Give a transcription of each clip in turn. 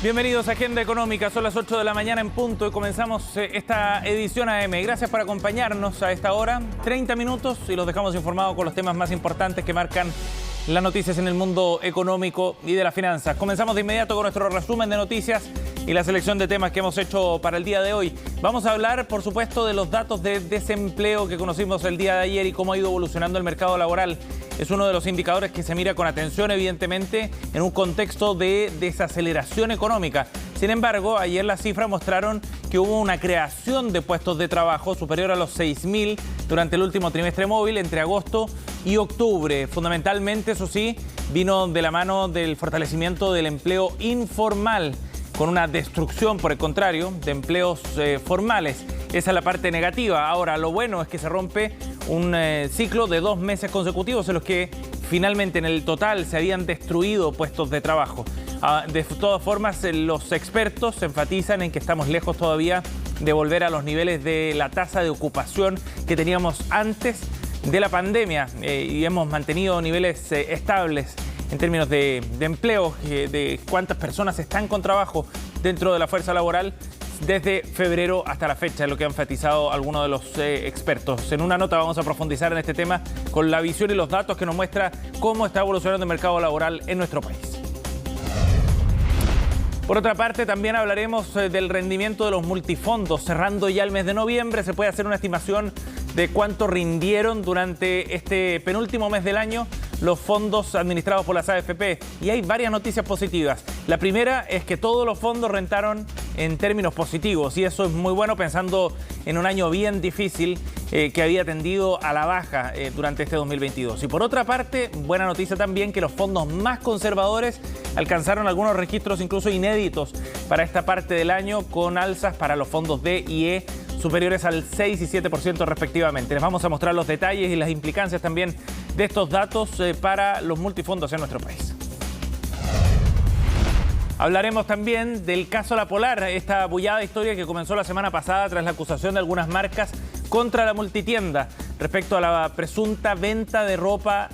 Bienvenidos a Agenda Económica, son las 8 de la mañana en punto y comenzamos esta edición AM. Gracias por acompañarnos a esta hora, 30 minutos y los dejamos informados con los temas más importantes que marcan las noticias en el mundo económico y de las finanzas. Comenzamos de inmediato con nuestro resumen de noticias y la selección de temas que hemos hecho para el día de hoy. Vamos a hablar, por supuesto, de los datos de desempleo que conocimos el día de ayer y cómo ha ido evolucionando el mercado laboral. Es uno de los indicadores que se mira con atención, evidentemente, en un contexto de desaceleración económica. Sin embargo, ayer las cifras mostraron que hubo una creación de puestos de trabajo superior a los 6.000 durante el último trimestre móvil entre agosto y octubre. Fundamentalmente, eso sí, vino de la mano del fortalecimiento del empleo informal, con una destrucción, por el contrario, de empleos formales. Esa es la parte negativa. Ahora, lo bueno es que se rompe un ciclo de 2 meses consecutivos en los que finalmente en el total se habían destruido puestos de trabajo. De todas formas, los expertos enfatizan en que estamos lejos todavía de volver a los niveles de la tasa de ocupación que teníamos antes de la pandemia y hemos mantenido niveles estables en términos de empleo, de cuántas personas están con trabajo dentro de la fuerza laboral desde febrero hasta la fecha, es lo que han enfatizado algunos de los expertos. En una nota vamos a profundizar en este tema con la visión y los datos que nos muestra cómo está evolucionando el mercado laboral en nuestro país. Por otra parte, también hablaremos del rendimiento de los multifondos. Cerrando ya el mes de noviembre, se puede hacer una estimación de cuánto rindieron durante este penúltimo mes del año los fondos administrados por las AFP. Y hay varias noticias positivas. La primera es que todos los fondos rentaron en términos positivos y eso es muy bueno pensando en un año bien difícil que había tendido a la baja durante este 2022. Y por otra parte, buena noticia también que los fondos más conservadores alcanzaron algunos registros incluso inéditos para esta parte del año, con alzas para los fondos D y E superiores al 6 y 7% respectivamente. Les vamos a mostrar los detalles y las implicancias también de estos datos para los multifondos en nuestro país. Hablaremos también del caso La Polar, esta bullada historia que comenzó la semana pasada tras la acusación de algunas marcas contra la multitienda respecto a la presunta venta de ropa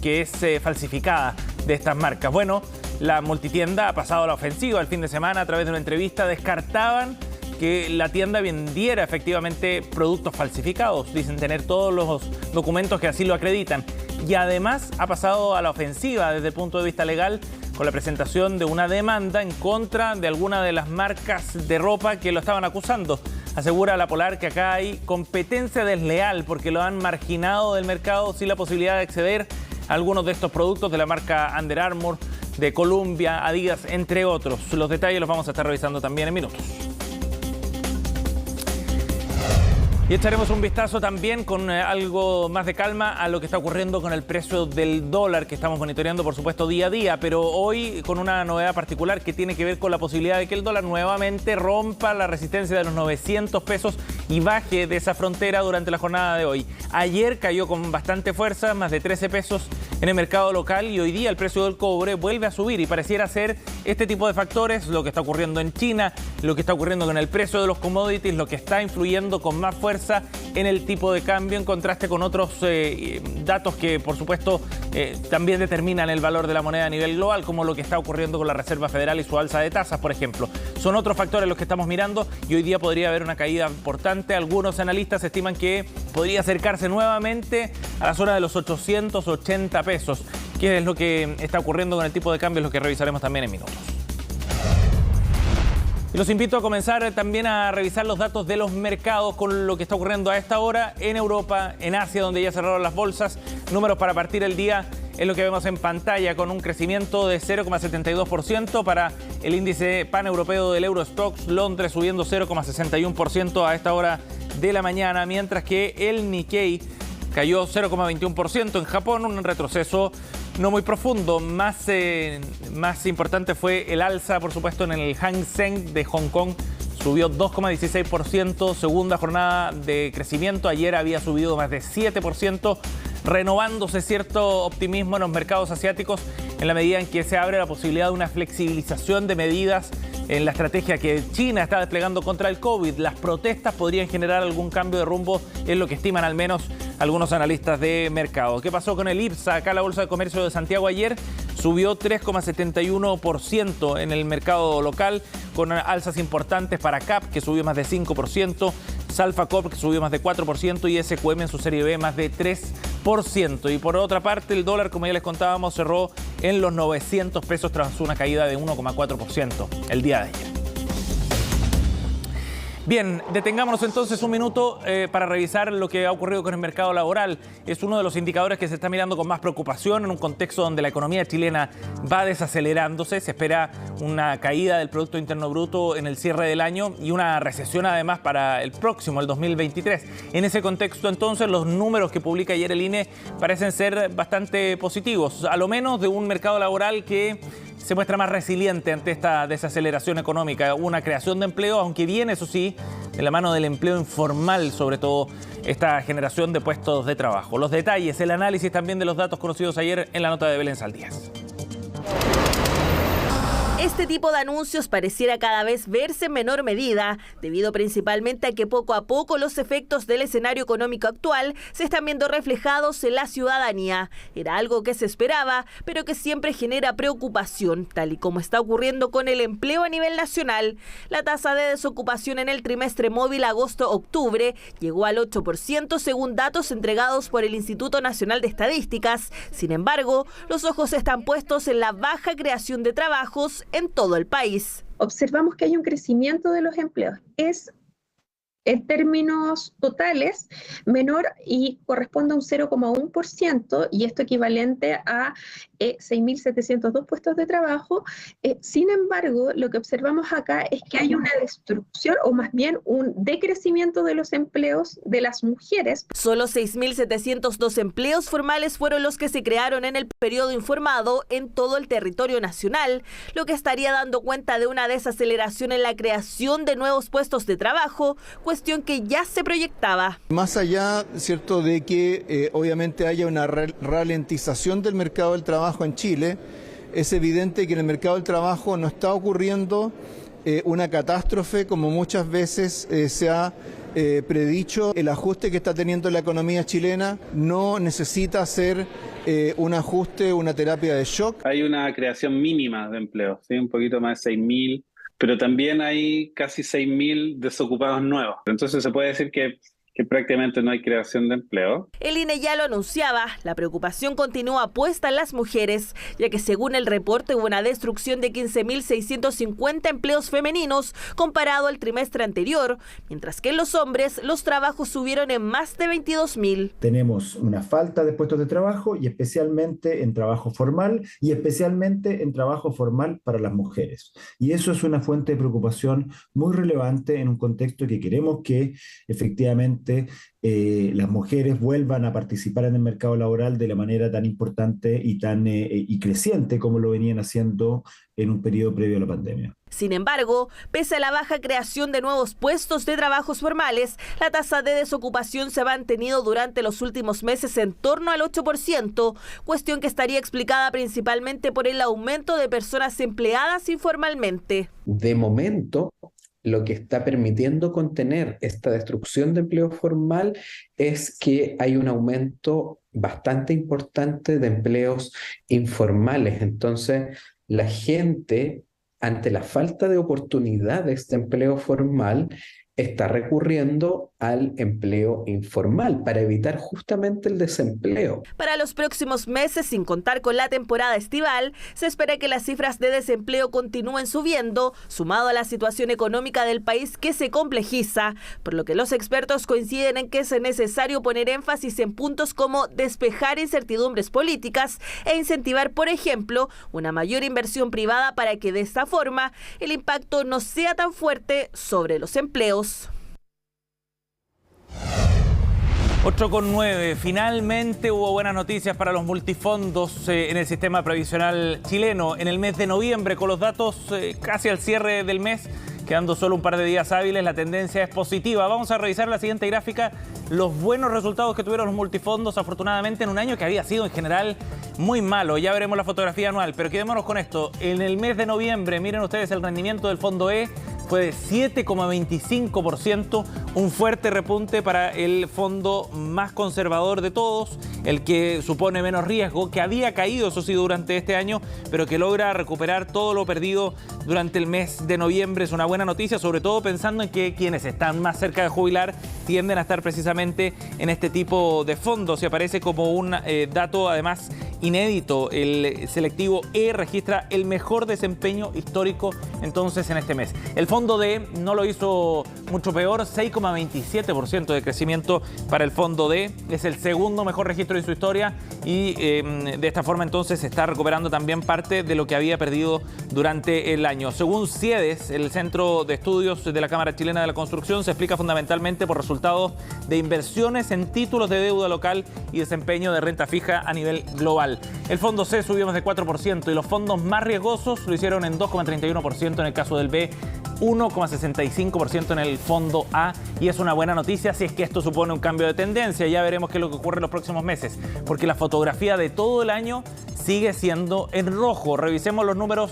que es falsificada de estas marcas. Bueno, la multitienda ha pasado a la ofensiva el fin de semana. A través de una entrevista descartaban que la tienda vendiera efectivamente productos falsificados. Dicen tener todos los documentos que así lo acreditan. Y además ha pasado a la ofensiva desde el punto de vista legal con la presentación de una demanda en contra de alguna de las marcas de ropa que lo estaban acusando. Asegura La Polar que acá hay competencia desleal porque lo han marginado del mercado sin la posibilidad de acceder a algunos de estos productos de la marca Under Armour, de Columbia, Adidas, entre otros. Los detalles los vamos a estar revisando también en minutos. Y echaremos un vistazo también con algo más de calma a lo que está ocurriendo con el precio del dólar, que estamos monitoreando, por supuesto, día a día, pero hoy con una novedad particular que tiene que ver con la posibilidad de que el dólar nuevamente rompa la resistencia de los 900 pesos y baje de esa frontera durante la jornada de hoy. Ayer cayó con bastante fuerza, más de 13 pesos en el mercado local, y hoy día el precio del cobre vuelve a subir y pareciera ser este tipo de factores, lo que está ocurriendo en China, lo que está ocurriendo con el precio de los commodities, lo que está influyendo con más fuerza en el tipo de cambio, en contraste con otros datos que, por supuesto, también determinan el valor de la moneda a nivel global, como lo que está ocurriendo con la Reserva Federal y su alza de tasas, por ejemplo. Son otros factores los que estamos mirando y hoy día podría haber una caída importante. Algunos analistas estiman que podría acercarse nuevamente a la zona de los 880 pesos. ¿Qué es lo que está ocurriendo con el tipo de cambio? Es lo que revisaremos también en minutos. Y los invito a comenzar también a revisar los datos de los mercados con lo que está ocurriendo a esta hora en Europa, en Asia, donde ya cerraron las bolsas. Números para partir el día es lo que vemos en pantalla, con un crecimiento de 0,72% para el índice paneuropeo del Eurostoxx, Londres subiendo 0,61% a esta hora de la mañana, mientras que el Nikkei cayó 0,21%. En Japón, un retroceso no muy profundo. Más importante fue el alza, por supuesto, en el Hang Seng de Hong Kong. Subió 2,16%, segunda jornada de crecimiento. Ayer había subido más de 7%, renovándose cierto optimismo en los mercados asiáticos en la medida en que se abre la posibilidad de una flexibilización de medidas en la estrategia que China está desplegando contra el COVID. Las protestas podrían generar algún cambio de rumbo, es lo que estiman al menos algunos analistas de mercado. ¿Qué pasó con el IPSA? Acá la Bolsa de Comercio de Santiago ayer subió 3,71% en el mercado local, con alzas importantes para CAP, que subió más de 5%, Salfacop, que subió más de 4%, y SQM en su serie B más de 3%. Y por otra parte, el dólar, como ya les contábamos, cerró en los 900 pesos tras una caída de 1,4% el día de ayer. Bien, detengámonos entonces un minuto para revisar lo que ha ocurrido con el mercado laboral. Es uno de los indicadores que se está mirando con más preocupación en un contexto donde la economía chilena va desacelerándose. Se espera una caída del Producto Interno Bruto en el cierre del año y una recesión además para el próximo, el 2023. En ese contexto, entonces, los números que publica ayer el INE parecen ser bastante positivos, a lo menos de un mercado laboral que se muestra más resiliente ante esta desaceleración económica. Una creación de empleo, aunque viene, eso sí, de la mano del empleo informal, sobre todo esta generación de puestos de trabajo. Los detalles, el análisis también de los datos conocidos ayer en la nota de Belén Saldías. Este tipo de anuncios pareciera cada vez verse en menor medida, debido principalmente a que poco a poco los efectos del escenario económico actual se están viendo reflejados en la ciudadanía. Era algo que se esperaba, pero que siempre genera preocupación, tal y como está ocurriendo con el empleo a nivel nacional. La tasa de desocupación en el trimestre móvil agosto-octubre llegó al 8% según datos entregados por el Instituto Nacional de Estadísticas. Sin embargo, los ojos están puestos en la baja creación de trabajos en todo el país. Observamos que hay un crecimiento de los empleos. Es en términos totales menor y corresponde a un 0,1%, y esto equivalente a 6.702 puestos de trabajo. Sin embargo, lo que observamos acá es que hay una destrucción, o más bien un decrecimiento de los empleos de las mujeres. Solo 6.702 empleos formales fueron los que se crearon en el periodo informado en todo el territorio nacional, lo que estaría dando cuenta de una desaceleración en la creación de nuevos puestos de trabajo, cuestión que ya se proyectaba. Más allá, cierto, de que obviamente haya una ralentización del mercado del trabajo en Chile, es evidente que en el mercado del trabajo no está ocurriendo una catástrofe como muchas veces se ha predicho. El ajuste que está teniendo la economía chilena no necesita ser un ajuste, una terapia de shock. Hay una creación mínima de empleo, ¿sí? Un poquito más de 6.000. Pero también hay casi 6.000 desocupados nuevos. Entonces se puede decir que prácticamente no hay creación de empleo. El INE ya lo anunciaba, la preocupación continúa puesta en las mujeres, ya que según el reporte hubo una destrucción de 15.650 empleos femeninos comparado al trimestre anterior, mientras que en los hombres los trabajos subieron en más de 22.000. Tenemos una falta de puestos de trabajo, y especialmente en trabajo formal, y especialmente en trabajo formal para las mujeres. Y eso es una fuente de preocupación muy relevante en un contexto que queremos que efectivamente las mujeres vuelvan a participar en el mercado laboral de la manera tan importante y tan creciente como lo venían haciendo en un periodo previo a la pandemia. Sin embargo, pese a la baja creación de nuevos puestos de trabajos formales, la tasa de desocupación se ha mantenido durante los últimos meses en torno al 8%, cuestión que estaría explicada principalmente por el aumento de personas empleadas informalmente. De momento, lo que está permitiendo contener esta destrucción de empleo formal es que hay un aumento bastante importante de empleos informales. Entonces, la gente, ante la falta de oportunidades de empleo formal, está recurriendo al empleo informal para evitar justamente el desempleo. Para los próximos meses, sin contar con la temporada estival, se espera que las cifras de desempleo continúen subiendo, sumado a la situación económica del país que se complejiza, por lo que los expertos coinciden en que es necesario poner énfasis en puntos como despejar incertidumbres políticas e incentivar, por ejemplo, una mayor inversión privada para que de esta forma el impacto no sea tan fuerte sobre los empleos. 8,9. Finalmente hubo buenas noticias para los multifondos en el sistema previsional chileno. En el mes de noviembre, con los datos casi al cierre del mes, quedando solo un par de días hábiles, la tendencia es positiva. Vamos a revisar la siguiente gráfica, los buenos resultados que tuvieron los multifondos, afortunadamente, en un año que había sido en general muy malo. Ya veremos la fotografía anual, pero quedémonos con esto. En el mes de noviembre, miren ustedes el rendimiento del fondo E, fue de 7,25%, un fuerte repunte para el fondo más conservador de todos, el que supone menos riesgo, que había caído, eso sí, durante este año, pero que logra recuperar todo lo perdido durante el mes de noviembre. Es una buena noticia, sobre todo pensando en que quienes están más cerca de jubilar tienden a estar precisamente en este tipo de fondos. Y aparece como un dato además inédito, el selectivo E registra el mejor desempeño histórico entonces en este mes. El fondo D no lo hizo mucho peor, 6,27% de crecimiento para el fondo D, es el segundo mejor registro en su historia y de esta forma entonces se está recuperando también parte de lo que había perdido durante el año. Según CIEDES, el Centro de Estudios de la Cámara Chilena de la Construcción, se explica fundamentalmente por resultados de inversiones en títulos de deuda local y desempeño de renta fija a nivel global. El fondo C subió más de 4% y los fondos más riesgosos lo hicieron en 2,31% en el caso del B, 1,65% en el fondo A, y es una buena noticia si es que esto supone un cambio de tendencia. Ya veremos qué es lo que ocurre en los próximos meses, porque la fotografía de todo el año sigue siendo en rojo. Revisemos los números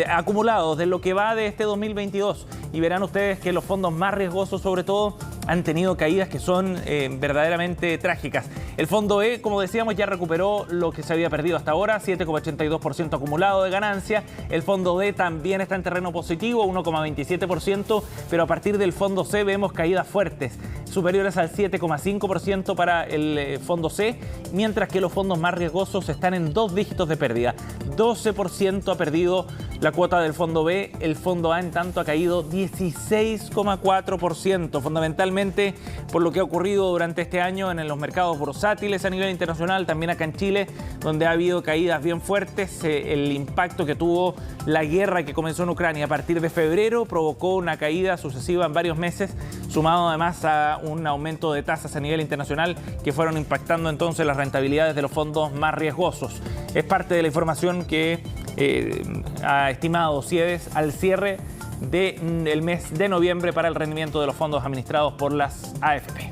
acumulados de lo que va de este 2022 y verán ustedes que los fondos más riesgosos sobre todo han tenido caídas que son verdaderamente trágicas. El fondo E, como decíamos, ya recuperó lo que se había perdido hasta ahora, 7,82% acumulado de ganancia. El fondo D también está en terreno positivo, 1,27%, pero a partir del fondo C vemos caídas fuertes, superiores al 7,5% para el fondo C, mientras que los fondos más riesgosos están en 2 dígitos de pérdida. 12% ha perdido la cuota del fondo B, el fondo A en tanto ha caído 16,4%, fundamentalmente por lo que ha ocurrido durante este año en los mercados bursátiles a nivel internacional, también acá en Chile, donde ha habido caídas bien fuertes. El impacto que tuvo la guerra que comenzó en Ucrania a partir de febrero provocó una caída sucesiva en varios meses, sumado además a un aumento de tasas a nivel internacional que fueron impactando entonces las rentabilidades de los fondos más riesgosos. Es parte de la información que ha estimado CIEDES al cierre del mes de noviembre para el rendimiento de los fondos administrados por las AFP.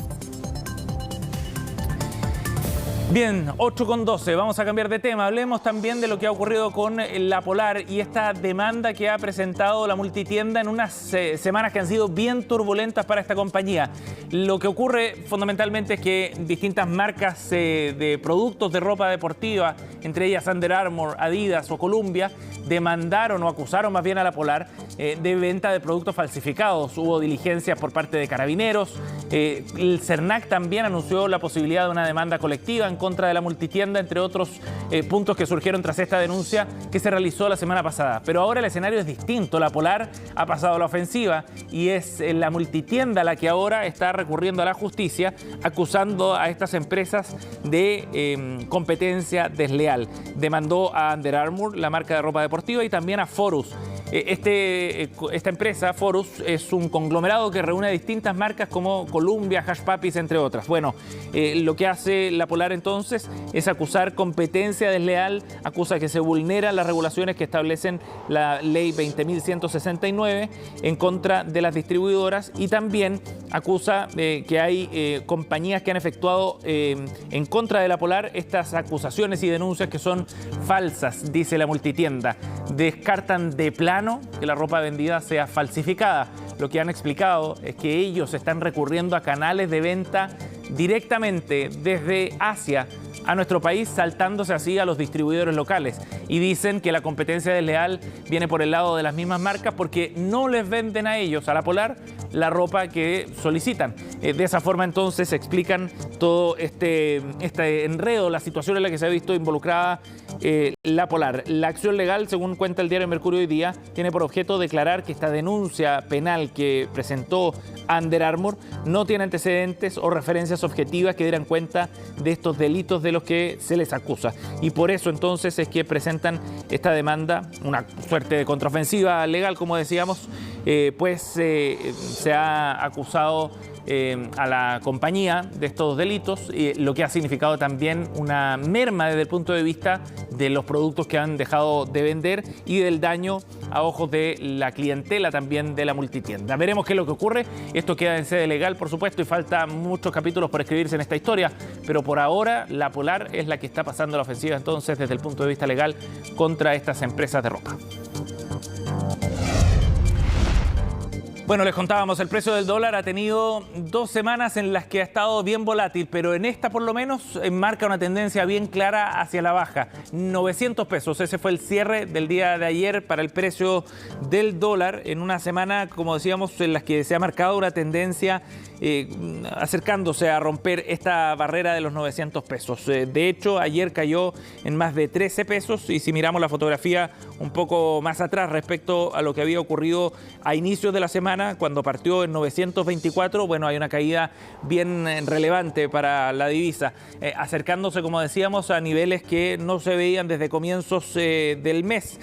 Bien, 8,12, vamos a cambiar de tema. Hablemos también de lo que ha ocurrido con la Polar y esta demanda que ha presentado la multitienda en unas semanas que han sido bien turbulentas para esta compañía. Lo que ocurre fundamentalmente es que distintas marcas de productos de ropa deportiva, entre ellas Under Armour, Adidas o Columbia, demandaron o acusaron más bien a la Polar de venta de productos falsificados. Hubo diligencias por parte de Carabineros. El CERNAC también anunció la posibilidad de una demanda colectiva en contra de la multitienda, entre otros puntos que surgieron tras esta denuncia que se realizó la semana pasada. Pero ahora el escenario es distinto. La Polar ha pasado a la ofensiva y es la multitienda la que ahora está recurriendo a la justicia acusando a estas empresas de competencia desleal. Demandó a Under Armour, la marca de ropa deportiva, y también a Forus. Esta empresa, Forus, es un conglomerado que reúne distintas marcas como Columbia, Hush Puppies, entre otras. Bueno, lo que hace la Polar entonces es acusar competencia desleal, acusa que se vulneran las regulaciones que establecen la ley 20.169 en contra de las distribuidoras, y también acusa que hay compañías que han efectuado en contra de la Polar estas acusaciones y denuncias que son falsas, dice la multitienda. Descartan de plano que la ropa vendida sea falsificada. Lo que han explicado es que ellos están recurriendo a canales de venta directamente desde Asia a nuestro país, saltándose así a los distribuidores locales, y dicen que la competencia desleal viene por el lado de las mismas marcas porque no les venden a ellos, a la Polar, la ropa que solicitan. De esa forma entonces explican todo este enredo, la situación en la que se ha visto involucrada la Polar. La acción legal, según cuenta el diario Mercurio hoy día, tiene por objeto declarar que esta denuncia penal que presentó Under Armour no tiene antecedentes o referencias objetivas que dieran cuenta de estos delitos de los que se les acusa. Y por eso entonces es que presentan esta demanda, una suerte de contraofensiva legal, como decíamos, pues se ha acusado a la compañía de estos delitos, lo que ha significado también una merma desde el punto de vista de los productos que han dejado de vender y del daño a ojos de la clientela también de la multitienda. Veremos qué es lo que ocurre. Esto queda en sede legal, por supuesto, y falta muchos capítulos por escribirse en esta historia, pero por ahora la Polar es la que está pasando la ofensiva entonces desde el punto de vista legal contra estas empresas de ropa. Bueno, les contábamos, el precio del dólar ha tenido 2 semanas en las que ha estado bien volátil, pero en esta por lo menos marca una tendencia bien clara hacia la baja. 900 pesos, ese fue el cierre del día de ayer para el precio del dólar en una semana, como decíamos, en las que se ha marcado una tendencia acercándose a romper esta barrera de los 900 pesos. De hecho, ayer cayó en más de 13 pesos y si miramos la fotografía un poco más atrás respecto a lo que había ocurrido a inicios de la semana, cuando partió en 924, bueno, hay una caída bien relevante para la divisa, acercándose, como decíamos, a niveles que no se veían desde comienzos del mes,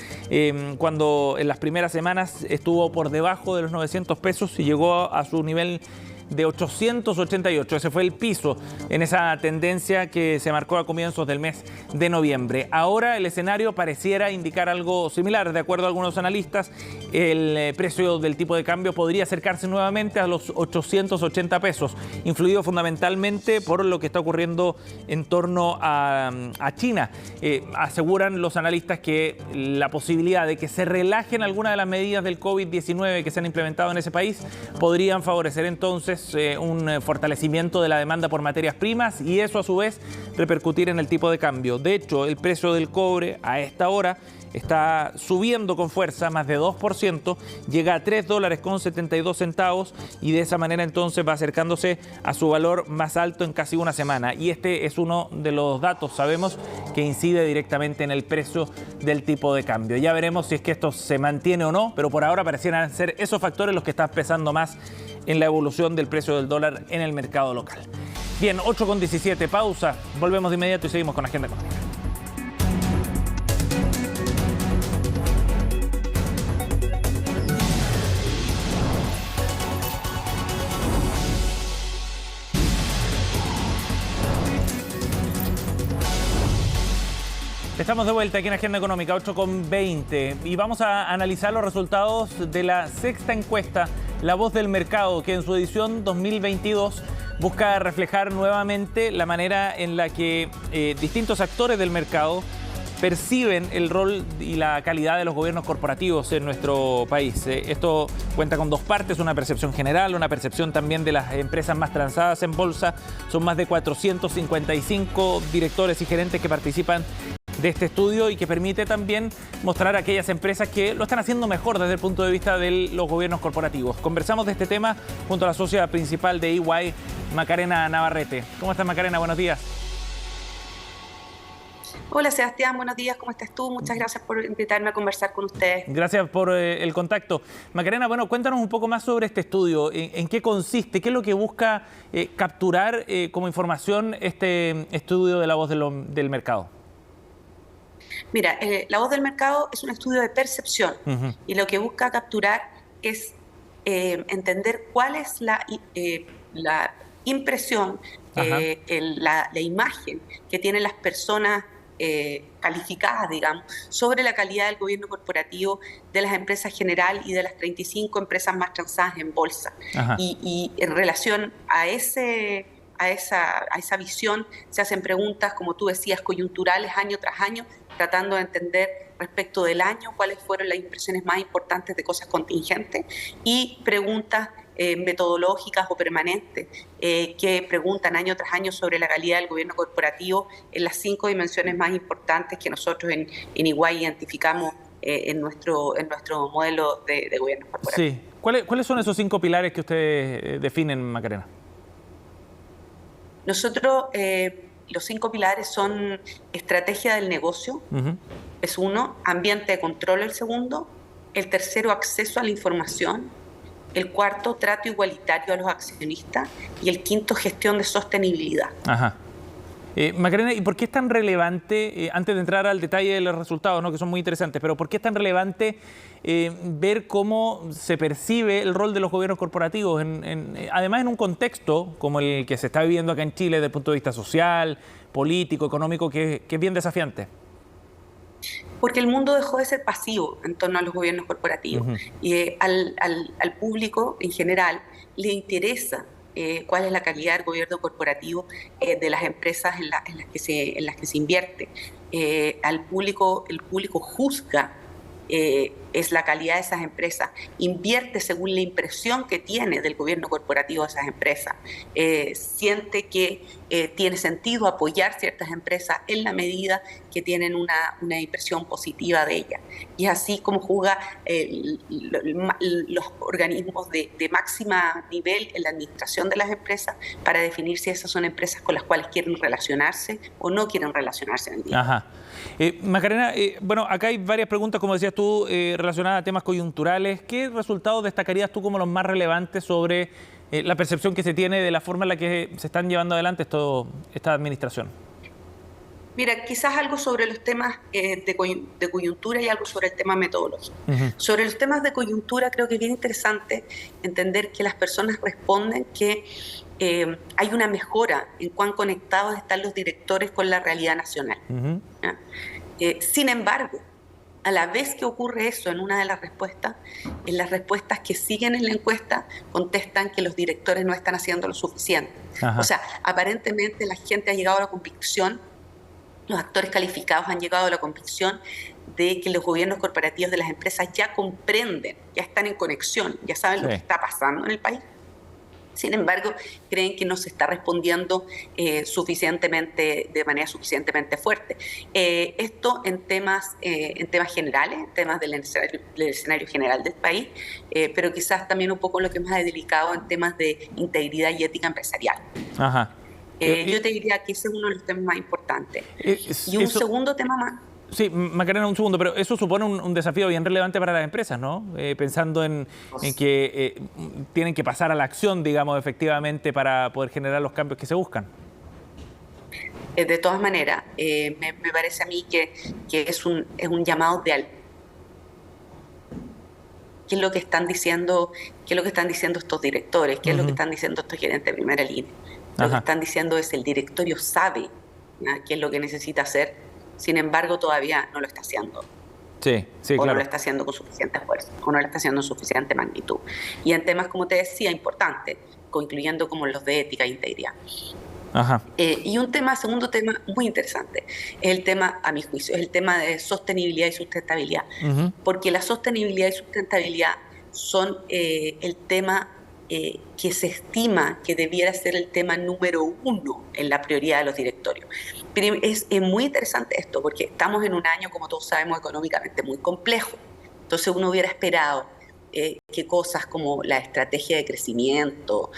cuando en las primeras semanas estuvo por debajo de los 900 pesos y llegó a su nivel de 888. Ese fue el piso en esa tendencia que se marcó a comienzos del mes de noviembre. Ahora el escenario pareciera indicar algo similar. De acuerdo a algunos analistas, el precio del tipo de cambio podría acercarse nuevamente a los 880 pesos, influido fundamentalmente por lo que está ocurriendo en torno a China. Aseguran los analistas que la posibilidad de que se relajen algunas de las medidas del COVID-19 que se han implementado en ese país podrían favorecer entonces un fortalecimiento de la demanda por materias primas y eso a su vez repercutir en el tipo de cambio. De hecho, el precio del cobre a esta hora está subiendo con fuerza, más de 2%, llega a $3.72 y de esa manera entonces va acercándose a su valor más alto en casi una semana. Y este es uno de los datos, sabemos, que incide directamente en el precio del tipo de cambio. Ya veremos si es que esto se mantiene o no, pero por ahora parecieran ser esos factores los que están pesando más en la evolución del precio del dólar en el mercado local. Bien, 8:17, pausa, volvemos de inmediato y seguimos con Agenda Económica. Estamos de vuelta aquí en Agenda Económica, 8:20, y vamos a analizar los resultados de la sexta encuesta La Voz del Mercado, que en su edición 2022 busca reflejar nuevamente la manera en la que distintos actores del mercado perciben el rol y la calidad de los gobiernos corporativos en nuestro país. Esto cuenta con dos partes, una percepción general, una percepción también de las empresas más transadas en bolsa. Son más de 455 directores y gerentes que participan de este estudio y que permite también mostrar a aquellas empresas que lo están haciendo mejor desde el punto de vista de los gobiernos corporativos. Conversamos de este tema junto a la socia principal de EY, Macarena Navarrete. ¿Cómo estás, Macarena? Buenos días. Hola, Sebastián, buenos días, ¿cómo estás tú? Muchas gracias por invitarme a conversar con ustedes. Gracias por el contacto. Macarena, bueno, cuéntanos un poco más sobre este estudio. ¿En qué consiste? ¿Qué es lo que busca capturar como información este estudio de La Voz del Mercado? Mira, La Voz del Mercado es un estudio de percepción y lo que busca capturar es entender cuál es la impresión, la imagen que tienen las personas calificadas, digamos, sobre la calidad del gobierno corporativo de las empresas general y de las 35 empresas más transadas en bolsa. Y en relación a esa visión se hacen preguntas, como tú decías, coyunturales año tras año, tratando de entender respecto del año cuáles fueron las impresiones más importantes de cosas contingentes y preguntas metodológicas o permanentes que preguntan año tras año sobre la calidad del gobierno corporativo en las 5 dimensiones más importantes que nosotros en EY identificamos en nuestro modelo de gobierno corporativo. Sí. ¿Cuáles son esos 5 pilares que ustedes definen, Macarena? Nosotros, los 5 pilares son estrategia del negocio, es uno, ambiente de control el segundo, el tercero, acceso a la información, el cuarto, trato igualitario a los accionistas y el quinto, gestión de sostenibilidad. Macarena, ¿y por qué es tan relevante, antes de entrar al detalle de los resultados, ¿no?, que son muy interesantes, pero por qué es tan relevante ver cómo se percibe el rol de los gobiernos corporativos, además en un contexto como el que se está viviendo acá en Chile desde el punto de vista social, político, económico, que es bien desafiante? Porque el mundo dejó de ser pasivo en torno a los gobiernos corporativos y al público en general le interesa cuál es la calidad del gobierno corporativo de las empresas en las que se invierte. El público juzga es la calidad de esas empresas, invierte según la impresión que tiene del gobierno corporativo de esas empresas, siente que tiene sentido apoyar ciertas empresas en la medida que tienen una impresión positiva de ellas. Y es así como juega los organismos de máxima nivel en la administración de las empresas para definir si esas son empresas con las cuales quieren relacionarse o no quieren relacionarse en el día. Ajá. Macarena, bueno, acá hay varias preguntas, como decías tú, relacionadas a temas coyunturales. ¿Qué resultados destacarías tú como los más relevantes sobre la percepción que se tiene de la forma en la que se están llevando adelante esta administración? Mira, quizás algo sobre los temas de coyuntura y algo sobre el tema metodológico. Sobre los temas de coyuntura creo que es bien interesante entender que las personas responden que hay una mejora en cuán conectados están los directores con la realidad nacional. Sin embargo, a la vez que ocurre eso en una de las respuestas, en las respuestas que siguen en la encuesta contestan que los directores no están haciendo lo suficiente. O sea, aparentemente la gente ha llegado a la convicción, los actores calificados han llegado a la convicción de que los gobiernos corporativos de las empresas ya comprenden, ya están en conexión, ya saben lo que está pasando en el país. Sin embargo, creen que no se está respondiendo de manera suficientemente fuerte. Esto en temas generales, en temas del escenario general del país, pero quizás también un poco lo que más es delicado en temas de integridad y ética empresarial. Ajá. Yo te diría que ese es uno de los temas más importantes. Y un segundo tema más. Sí, Macarena, un segundo, pero eso supone un desafío bien relevante para las empresas, ¿no? Pensando en que tienen que pasar a la acción, digamos, efectivamente, para poder generar los cambios que se buscan. De todas maneras, me parece a mí que es un llamado de ¿qué es lo que están diciendo? ¿Qué es lo que están diciendo estos directores? ¿Qué es lo que están diciendo estos gerentes de primera línea? Lo que están diciendo es el directorio sabe qué es lo que necesita hacer, sin embargo todavía no lo está haciendo. Sí, claro. No lo está haciendo con suficiente esfuerzo, o no lo está haciendo en suficiente magnitud. Y en temas, como te decía, importantes, incluyendo como los de ética e integridad. Y segundo tema muy interesante, es el tema, a mi juicio, es el tema de sostenibilidad y sustentabilidad. Porque la sostenibilidad y sustentabilidad son el tema que se estima que debiera ser el tema número 1 en la prioridad de los directorios. Pero es muy interesante esto, porque estamos en un año, como todos sabemos, económicamente muy complejo. Entonces uno hubiera esperado que cosas como la estrategia de crecimiento,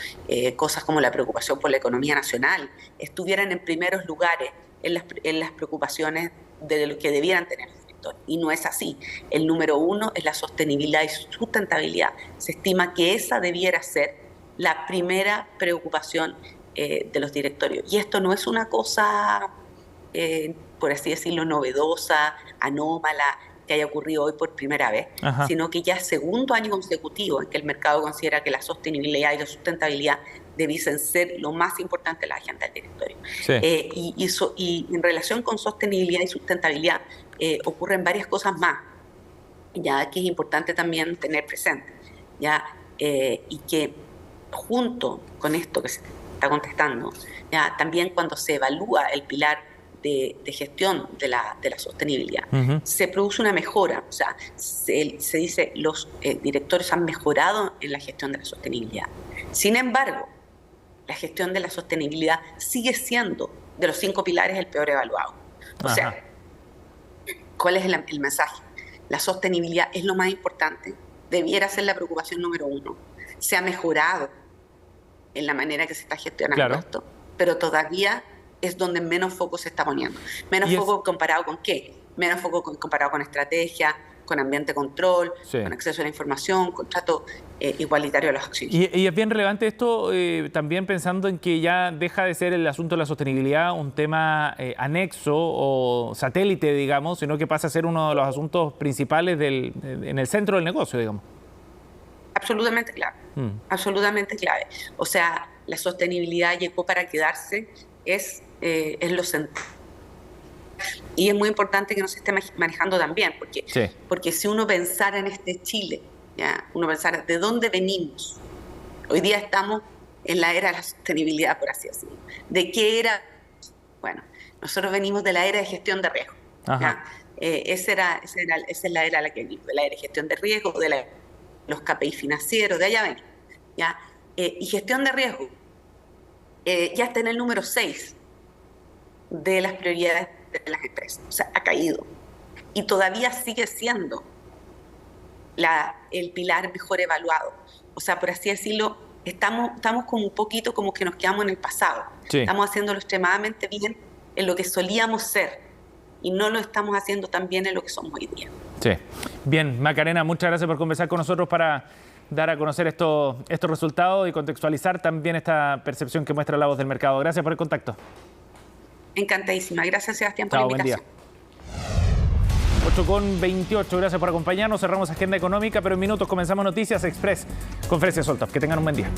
cosas como la preocupación por la economía nacional, estuvieran en primeros lugares en las preocupaciones de lo que debieran tener los directores. Y no es así. El número 1 es la sostenibilidad y sustentabilidad. Se estima que esa debiera ser la primera preocupación de los directorios. Y esto no es una cosa, por así decirlo, novedosa, anómala, que haya ocurrido hoy por primera vez, sino que ya es segundo año consecutivo en que el mercado considera que la sostenibilidad y la sustentabilidad debiesen ser lo más importante de la agenda del directorio. Y en relación con sostenibilidad y sustentabilidad ocurren varias cosas más, ya que es importante también tener presente, y que junto con esto que se está contestando, también cuando se evalúa el pilar de gestión de la sostenibilidad, se produce una mejora. O sea, se dice los directores han mejorado en la gestión de la sostenibilidad. Sin embargo, la gestión de la sostenibilidad sigue siendo, de los 5 pilares, el peor evaluado. O sea, ¿cuál es el mensaje? La sostenibilidad es lo más importante, debiera ser la preocupación número 1. Se ha mejorado en la manera que se está gestionando esto, pero todavía es donde menos foco se está poniendo. Menos foco comparado con qué? Menos foco comparado con estrategia, con ambiente control, con acceso a la información, con trato igualitario de los accionistas. Y es bien relevante esto también pensando en que ya deja de ser el asunto de la sostenibilidad un tema anexo o satélite, digamos, sino que pasa a ser uno de los asuntos principales en el centro del negocio, digamos. Absolutamente clave. Absolutamente clave. O sea, la sostenibilidad llegó para quedarse, es lo central. Y es muy importante que no se esté manejando también, porque si uno pensara en este Chile, uno pensara de dónde venimos. Hoy día estamos en la era de la sostenibilidad, por así decirlo. ¿De qué era? Bueno, nosotros venimos de la era de gestión de riesgo. Esa era la que la era gestión de riesgo, los KPI financieros, de allá ven. ¿Ya? Y gestión de riesgo ya está en el número 6 de las prioridades de las empresas. O sea, ha caído. Y todavía sigue siendo el pilar mejor evaluado. O sea, por así decirlo, estamos como un poquito como que nos quedamos en el pasado. Sí. Estamos haciéndolo extremadamente bien en lo que solíamos ser y no lo estamos haciendo tan bien en lo que somos hoy día. Sí. Bien, Macarena, muchas gracias por conversar con nosotros para dar a conocer estos resultados y contextualizar también esta percepción que muestra la voz del mercado. Gracias por el contacto. Encantadísima. Gracias, Sebastián, por la invitación. Buen día. 8:28, gracias por acompañarnos. Cerramos Agenda Económica, pero en minutos comenzamos Noticias Express. Conferencia Soltop. Que tengan un buen día.